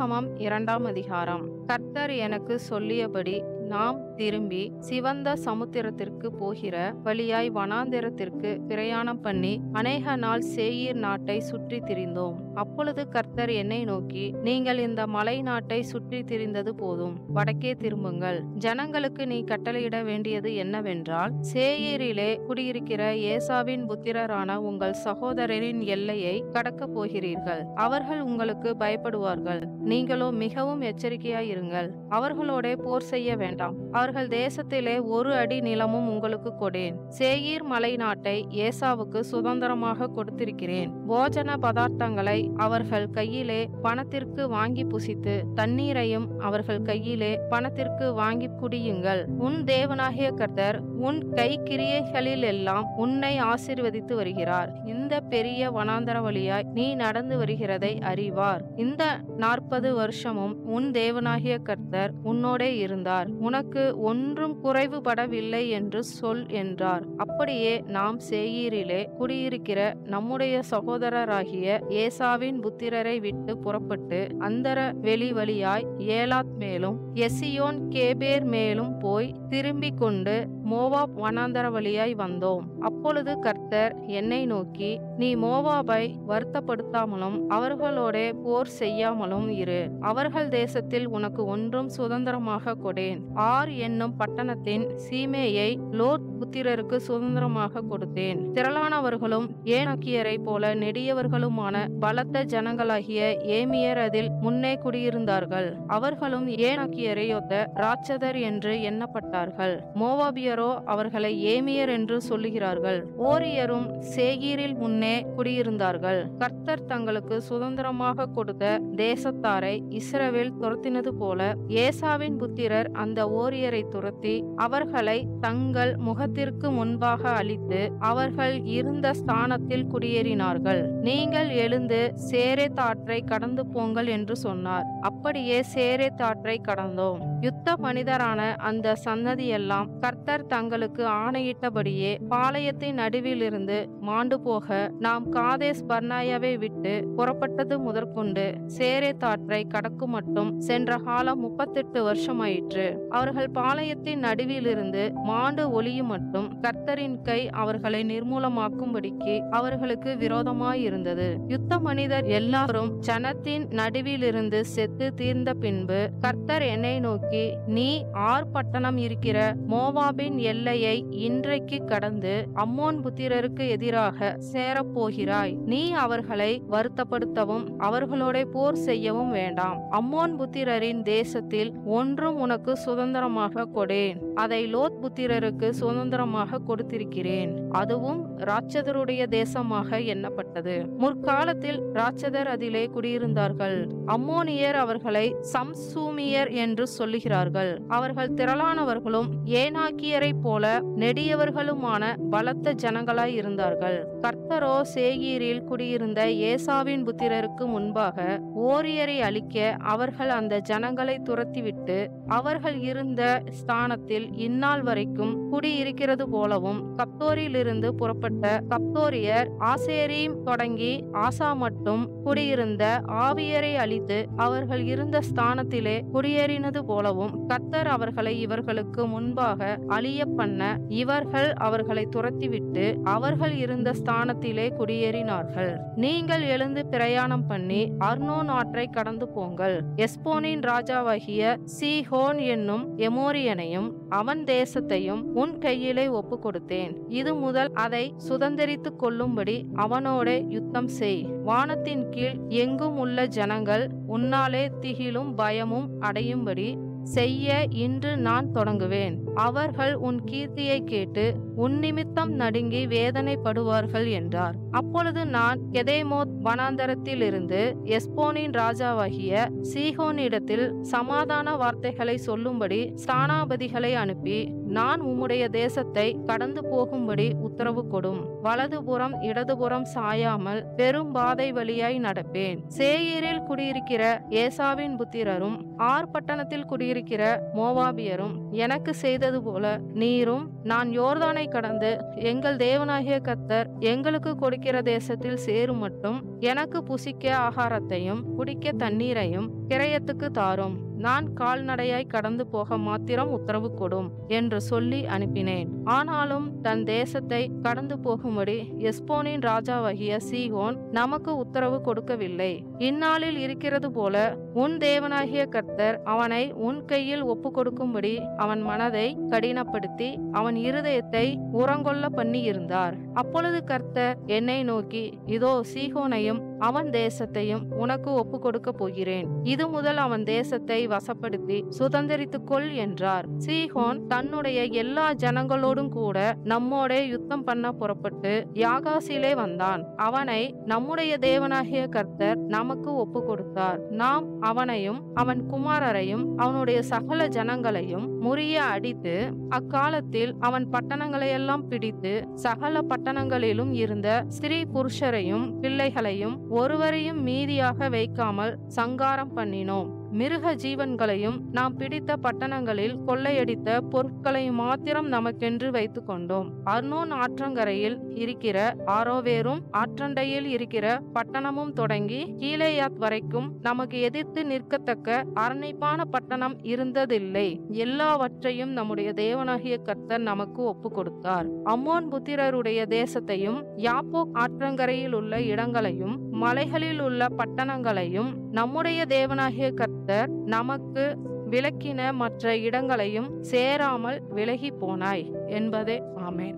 உபாகமம் 2ஆம் அதிகாரம். கர்த்தர் எனக்கு சொல்லியபடி நாம் திரும்பி சிவந்த சமுத்திரத்திற்கு போகிற வழியாய் வனாந்திரத்திற்கு பிரயாணம் பண்ணி அநேக நாள் சேயீர் நாட்டை சுற்றி திரிந்தோம். அப்பொழுது கர்த்தர் என்னை நோக்கி, நீங்கள் இந்த மலை நாட்டை சுற்றி திரிந்தது போதும், வடக்கே திரும்புங்கள். ஜனங்களுக்கு நீ கட்டளையிட வேண்டியது என்னவென்றால், சேயீரிலே குடியிருக்கிற ஏசாவின் புத்திரரான உங்கள் சகோதரரின் எல்லையை கடக்கப் போகிறீர்கள். அவர்கள் உங்களுக்கு பயப்படுவார்கள், நீங்களோ மிகவும் எச்சரிக்கையாயிருங்கள். அவர்களோட போர் செய்ய வேண்டாம். அவர்கள் தேசத்திலே 1 அடி நிலமும் உங்களுக்கு கொடேன். சேயீர் மலை நாட்டை ஏசாவுக்கு சுதந்திரமாக கொடுத்திருக்கிறேன். போஜன பதார்த்தங்களை அவர்கள் கையிலே பணத்திற்கு வாங்கி புசித்து, தண்ணீரையும் அவர்கள் கையிலே பணத்திற்கு வாங்கி குடியுங்கள். உன் தேவனாகிய கர்த்தர் உன் கை கிரியைகளில் எல்லாம் உன்னை ஆசீர்வதித்து வருகிறார். இந்த பெரிய வனாந்தர வழியாய் நீ நடந்து வருகிறதை அறிவார். இந்த 40 வருஷமும் உன் தேவனாகிய கர்த்தர் உன்னோடே இருந்தார். உனக்கு ஒன்றும் குறைவுபடவில்லை என்று சொல் என்றார். அப்படியே நாம் சேயீரிலே குடியிருக்கிற நம்முடைய சகோதரராகிய ஏசாவின் புத்திரரை விட்டு புறப்பட்டு அந்தர வெளி வழியாய் ஏலாத் மேலும் எசியோன் கேபேர் மேலும் போய் திரும்பிக் கொண்டு மோவாப் வனாந்தர வழியாய் வந்தோம். அப்பொழுது கர்த்தர் என்னை நோக்கி, நீ மோவாபை வருத்தப்படுத்தாமலும் அவர்களோட போர் செய்யாமலும் இரு. அவர்கள் தேசத்தில் உனக்கு ஒன்றும் சுதந்திரமாக கொடேன். ஆர் என்னும் பட்டணத்தின் சீமேயை லோத் புத்திரருக்கு சுதந்திரமாக கொடுத்தேன். திரளானவர்களும் ஏனாக்கியரை போல நெடியவர்களுமான பலத்த ஜனங்களாகிய ஏமியர் அதில் முன்னே குடியிருந்தார்கள். அவர்களும் ஏனாக்கியரை ஒத்த ராட்சதர் என்று எண்ணப்பட்டார்கள். மோவாபியரோ அவர்களை ஏமியர் என்று சொல்லுகிறார்கள். ஓரியரும் சேயீரில் முன்னே குடியிருந்தார்கள். கர்த்தர் தங்களுக்கு சுதந்திரமாக கொடுத்த தேசத்தாரை இஸ்ரவேல் துரத்தினது போல ஏசாவின் புத்திரர் அந்த ஓரியரை துரத்தி அவர்களை தங்கள் முகத்திற்கு முன்பாக அழித்து அவர்கள் இருந்த ஸ்தானத்தில் குடியேறினார்கள். நீங்கள் எழுந்து சேரேத் ஆற்றை கடந்து போங்கள் என்று சொன்னார். அப்படியே சேரேத் ஆற்றை கடந்தோம். யுத்த மனிதரான அந்த சன்னதியெல்லாம் கர்த்தர் தங்களுக்கு ஆணையிட்டபடியே பாளையத்தின் நடுவிலிருந்து மாண்டு போக நாம் காதேஸ் பர்னாயாவை விட்டு புறப்பட்டது முதற்கொண்டு சேரேத் ஆற்றை கடக்கும் மட்டும் சென்ற காலம் 38 வருஷமாயிற்று. அவர்கள் பாளையத்தின் நடுவிலிருந்து மாண்டு ஒளியும் மட்டும் கர்த்தரின் கை அவர்களை நிர்மூலமாக்கும்படிக்கு அவர்களுக்கு விரோதமாயிருந்தது. யுத்த மனிதர் எல்லாரும் ஜனத்தின் நடுவிலிருந்து செத்து தீர்ந்த பின்பு கர்த்தர் என்னை நோக்கி, நீ ஆர் பட்டணம் இருக்கிற மோவாபின் எல்லையை இன்றைக்கு கடந்து அம்மோன் புத்திரருக்கு எதிராக சேரப்போகிறாய். நீ அவர்களை வருத்தப்படுத்தவும் அவர்களோட போர் செய்யவும் வேண்டாம். அம்மோன் புத்திரரின் தேசத்தில் ஒன்றும் உனக்கு சுதந்திரமாக கொடேன். அதை லோத் புத்திரருக்கு சுதந்திரமாக கொடுத்திருக்கிறேன். அதுவும் ராட்சதருடைய தேசமாக எண்ணப்பட்டது. முற்காலத்தில் ராட்சதர் அதிலே குடியிருந்தார்கள். அம்மோனியர் அவர்களை சம்சூமியர் என்று சொல்லுகிறார்கள். அவர்கள் திரளானவர்களும் ஏனாக்கியரை போல நெடியவர்களுமான பலத்த ஜனங்களாய் இருந்தார்கள். கர்த்தரோ சேயீரில் குடியிருந்த ஏசாவின் புத்திரருக்கு முன்பாக ஓரியரை அழிக்க அவர்கள் அந்த ஜனங்களை துரத்திவிட்டு அவர்கள் இருந்த ஸ்தானத்தில் இந்நாள் வரைக்கும் குடியிருக்கிறது போலவும், கப்தோரிலிருந்து புறப்பட்ட கப்தோரியர் ஆசேரீம் தொடங்கி ஆசா மட்டும் குடியிருந்த ஆவியரை அழித்து அவர்கள் இருந்த ஸ்தானத்திலே குடியேறினது போலவும் கர்த்தர் அவர்களை இவர்களுக்கு முன்பாக அழிய பண்ண இவர்கள் அவர்களை துரத்திவிட்டு அவர்கள் இருந்த ஸ்தானத்திலே குடியேறினார்கள். நீங்கள் எழுந்து பிரயாணம் பண்ணி அர்னோன் ஆற்றை கடந்து போங்கள். எஸ்போனின் ராஜாவாகிய சீஹோன் என்னும் எமோரியனையும் அவன் தேசத்தையும் உன் கையிலே ஒப்பு கொடுத்தேன். இது முதல் அதை சுதந்தரித்துக் கொள்ளும்படி அவனோட யுத்தம் செய். வானத்தின் கீழ் எங்கும் உள்ள ஜனங்கள் உன்னாலே திகிலும் பயமும் அடையும்படி செய்ய இன்று நான் தொடங்குவேன். அவர்கள் உன் கீர்த்தியை கேட்டு உன் நிமித்தம் நடுங்கி வேதனைப்படுவார்கள் என்றார். அப்பொழுது நான் கெதேமோத் வனாந்தரத்தில் இருந்து எஸ்போனின் ராஜாவாகிய சீஹோனிடத்தில் சமாதான வார்த்தைகளை சொல்லும்படி ஸ்தானாபதிகளை அனுப்பி, நான் உம்முடைய தேசத்தை கடந்து போகும்படி உத்தரவு கொடும். வலதுபுறம் இடதுபுறம் சாயாமல் பெரும் பாதை வழியாய் நடப்பேன். சேயீரில் குடியிருக்கிற ஏசாவின் புத்திரரும் ஆர் பட்டணத்தில் குடியிருக்கிற மோவாபியரும் எனக்கு செய்தது போல நீரும் நான் யோர்தானை கடந்து எங்கள் தேவனாகிய கர்த்தர் எங்களுக்கு கொடுக்கிற தேசத்தில் சேரும் மட்டும் எனக்கு புசிக்க ஆகாரத்தையும் குடிக்க தண்ணீரையும் கிரயத்துக்கு தாரும். நான் கால்நடையாய் கடந்து போக மாத்திரம் உத்தரவு கொடும் என்று சொல்லி அனுப்பினேன். ஆனாலும் தன் தேசத்தை கடந்து போகும்படி எஸ்போனின் ராஜாவாகிய சீகோன் நமக்கு உத்தரவு கொடுக்கவில்லை. இந்நாளில் இருக்கிறது போல உன் தேவனாகிய கர்த்தர் அவனை உன் கையில் ஒப்பு கொடுக்கும்படி அவன் மனதை கடினப்படுத்தி அவன் இருதயத்தை உரங்கொள்ள பண்ணி இருந்தார். அப்பொழுது கர்த்தர் என்னை நோக்கி, இதோ சீகோனையும் அவன் தேசத்தையும் உனக்கு ஒப்பு கொடுக்க போகிறேன். இது முதல் அவன் தேசத்தை வசப்படுத்தி சுதந்திரித்துக் கொள் என்றார். சீகோன் தன்னுடைய எல்லா ஜனங்களோடும் கூட நம்மோட யுத்தம் பண்ண புறப்பட்டு யாகாசிலே வந்தான். அவனை நம்முடைய தேவனாகிய கர்த்தர் நமக்கு ஒப்பு கொடுத்தார். நாம் அவனையும் அவன் குமாரரையும் அவனுடைய சகல ஜனங்களையும் முறிய அடித்து அக்காலத்தில் அவன் பட்டணங்களையெல்லாம் பிடித்து சகல பட்டணங்களிலும் இருந்த ஸ்திரீ புருஷரையும் பிள்ளைகளையும் ஒருவரையும் மீதியாக வைக்காமல் சங்காரம் பண்ணினோம். மிருக ஜீவன்களையும் நாம் பிடித்த பட்டணங்களில் கொள்ளையடித்த பொருட்களை மாத்திரம் நமக்கென்று வைத்து கொண்டோம். அர்னோன் ஆற்றங்கரையில் இருக்கிற ஆரோவேரும் ஆற்றண்டையில் இருக்கிற பட்டணமும் தொடங்கி கீலேயாத் வரைக்கும் நமக்கு எதிர்த்து நிற்கத்தக்க அரணிப்பான பட்டணம் இருந்ததில்லை. எல்லாவற்றையும் நம்முடைய தேவனாகிய கர்த்தர் நமக்கு ஒப்பு கொடுத்தார். அம்மோன் புத்திரருடைய தேசத்தையும் யாப்போக் ஆற்றங்கரையில் உள்ள இடங்களையும் மலைகளில் உள்ள பட்டணங்களையும் நம்முடைய தேவனாகிய கர்த்தர் நமக்கு விலக்கின மற்ற இடங்களையும் சேராமல் விலகி போனாய் என்பதே. ஆமென்.